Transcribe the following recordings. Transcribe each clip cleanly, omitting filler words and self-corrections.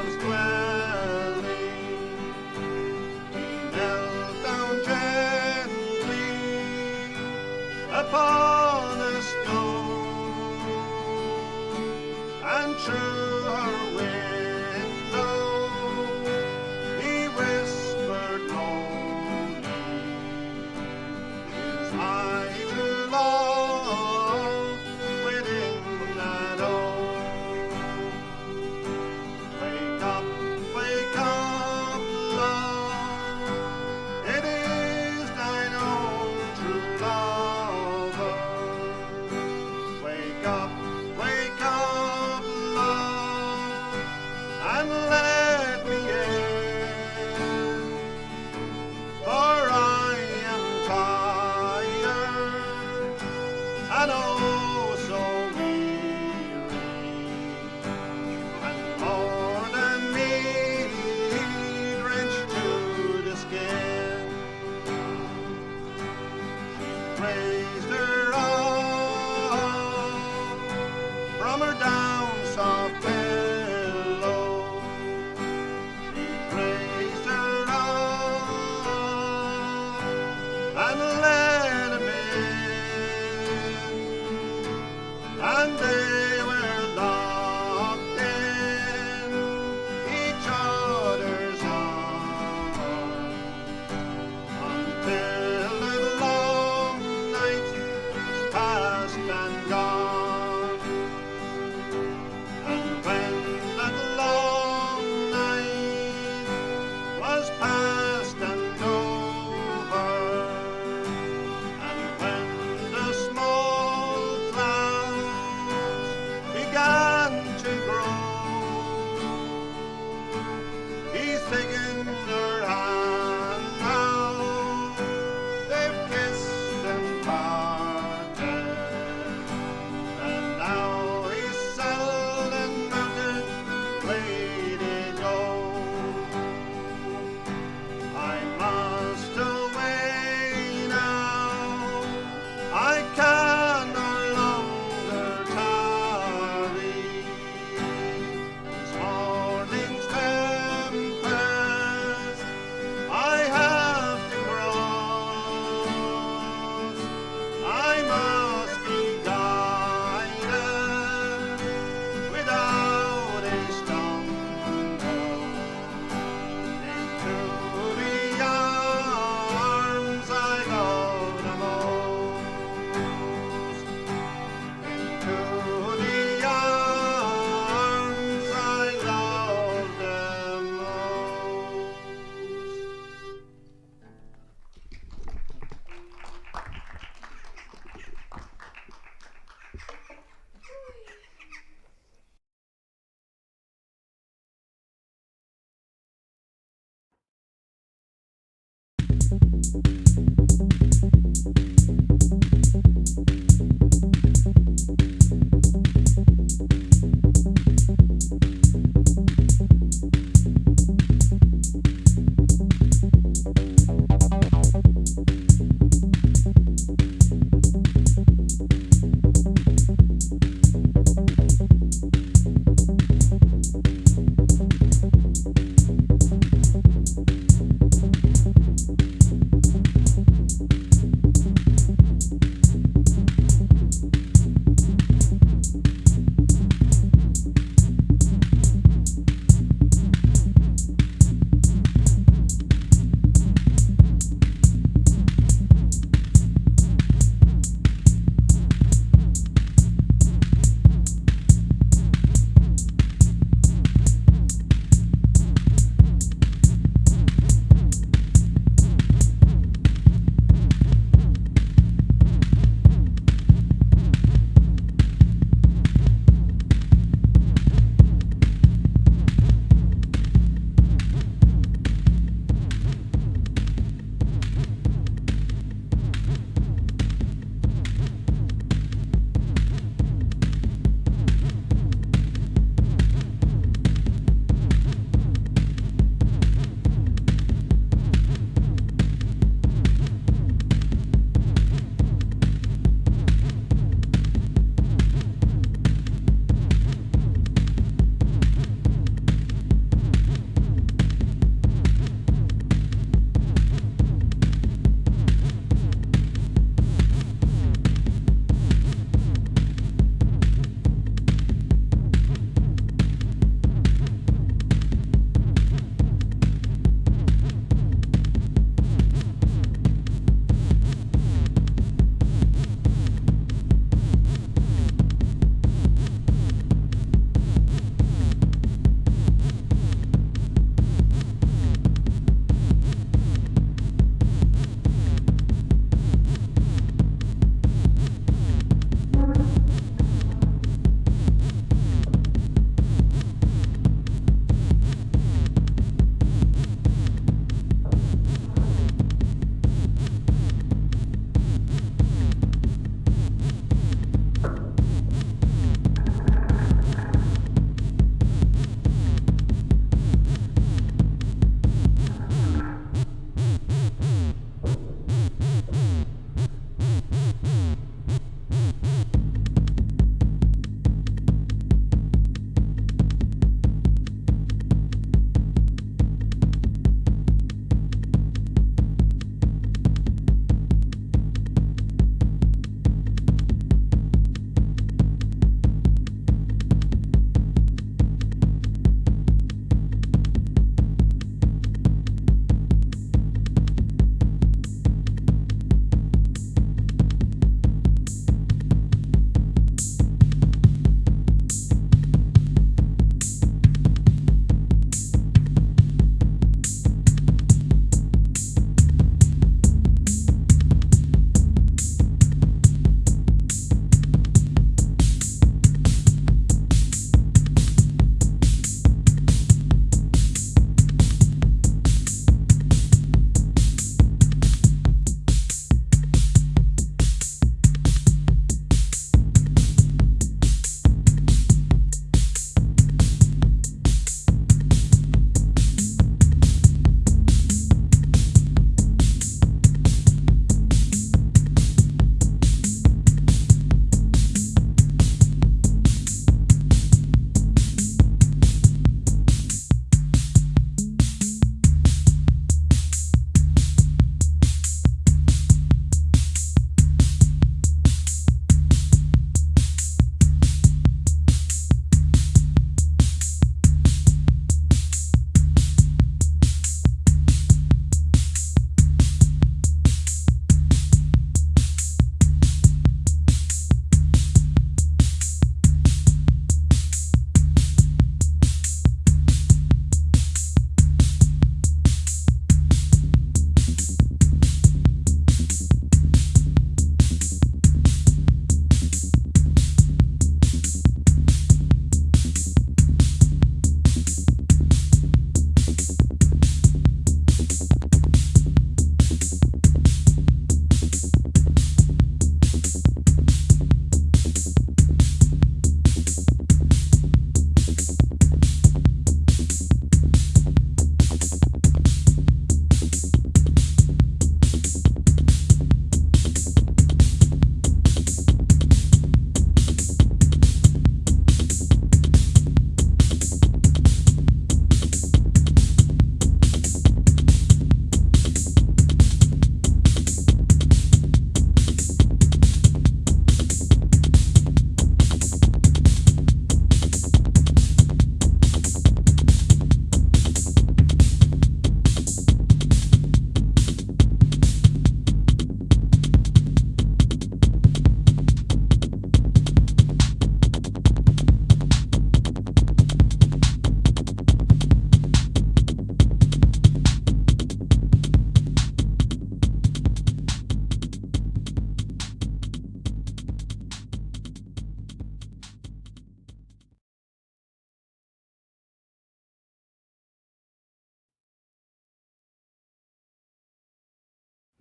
love's dwelling. He knelt down gently upon a stone, and through her window he whispered lonely his mighty love within that oak. Wake up, love, it is thine own true lover. Wake up, love, and let me in, for I am tired and oh so weary, and more than me drenched to the skin. She raised her up from her down soft pillow. She raised her up and let him in, and they were locked in each other's arms until the long night was past and gone. And when that long night was past and over, and when the small clouds began to grow, he's taken her hand now, they've kissed and parted, and now he's saddled and mounted, ready to go. I must away now, I can no longer tarry. This morning's tempest I have to cross. I must be guided without a stumble into the arms I love the most. Into the arms I love the most.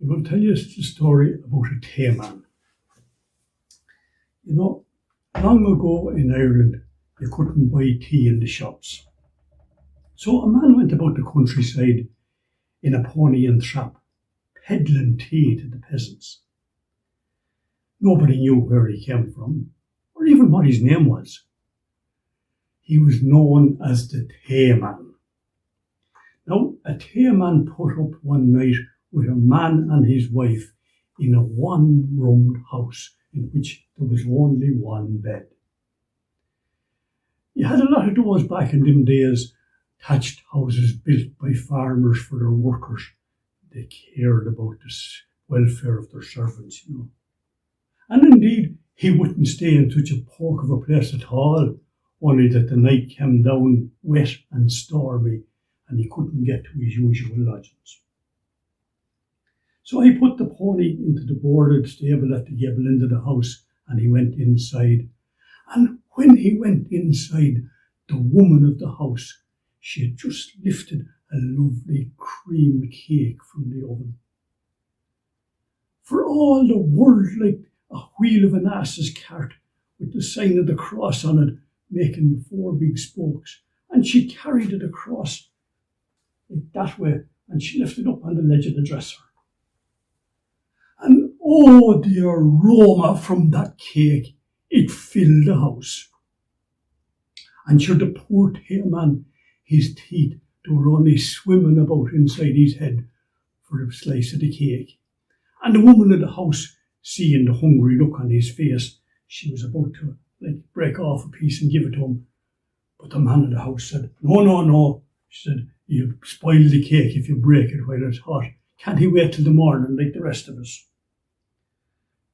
I will tell you the story about a tea man. You know, long ago in Ireland, you couldn't buy tea in the shops. So a man went about the countryside in a pony and trap, peddling tea to the peasants. Nobody knew where he came from, or even what his name was. He was known as the tea man. Now, a tea man put up one night with a man and his wife in a one-roomed house in which there was only one bed. You had a lot of those back in them days, thatched houses built by farmers for their workers. They cared about the welfare of their servants, you know. And indeed, he wouldn't stay in such a poke of a place at all, only that the night came down wet and stormy and he couldn't get to his usual lodgings. So he put the pony into the boarded stable at the gable end of the house and he went inside. And when he went inside, the woman of the house, she had just lifted a lovely cream cake from the oven. For all the world like a wheel of an ass's cart with the sign of the cross on it, making the four big spokes. And she carried it across like that way, and she left it up on the ledge of the dresser. And oh, the aroma from that cake, it filled the house. And sure, the poor tea man, his teeth, they were only swimming about inside his head for a slice of the cake. And the woman of the house, seeing the hungry look on his face, she was about to break off a piece and give it to him. But the man of the house said, No. She said, you spoil the cake if you break it while it's hot. Can't he wait till the morning like the rest of us?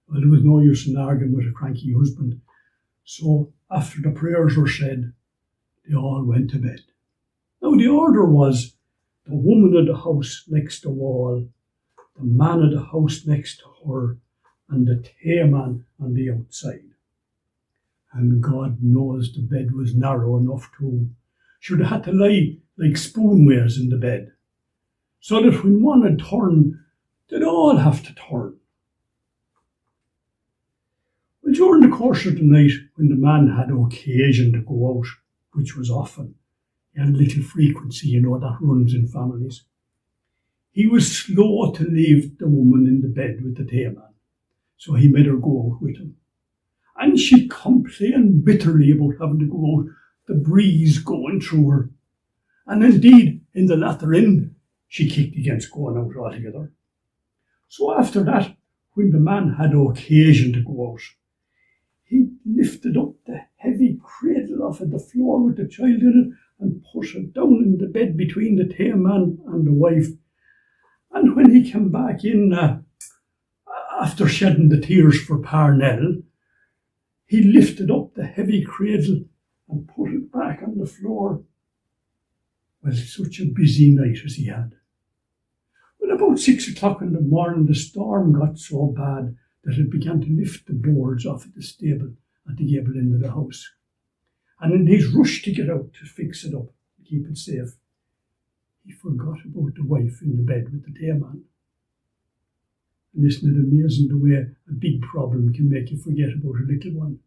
Well, there was no use in arguing with a cranky husband. So after the prayers were said, they all went to bed. Now the order was the woman of the house next to the wall, the man of the house next to her, and the tea man on the outside. And God knows the bed was narrow enough too. Sure, they had to lie like spoonways in the bed, so that when one had turned, they'd all have to turn. Well, during the course of the night, when the man had occasion to go out, which was often, he had a little frequency, you know, that runs in families, he was slow to leave the woman in the bed with the tea man, so he made her go out with him. And she complained bitterly about having to go out, the breeze going through her. And indeed, in the latter end, she kicked against going out altogether. So after that, when the man had occasion to go out, he lifted up the heavy cradle off of the floor with the child in it and put it down in the bed between the tea man and the wife. And when he came back in, after shedding the tears for Parnell, he lifted up the heavy cradle and put it back on the floor. Well, such a busy night as he had. Well, about 6 o'clock in the morning, the storm got so bad that it began to lift the boards off of the stable at the gable end of the house. And in his rush to get out to fix it up, to keep it safe, he forgot about the wife in the bed with the tea man. And isn't it amazing the way a big problem can make you forget about a little one?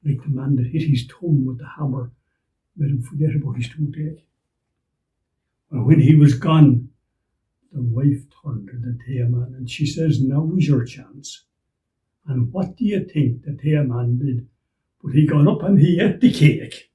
Like the man that hit his thumb with the hammer, made him forget about his toothache. Well, when he was gone, the wife turned to the tea man and she says, now is your chance. And what do you think the tea man did? But he got up and he ate the cake.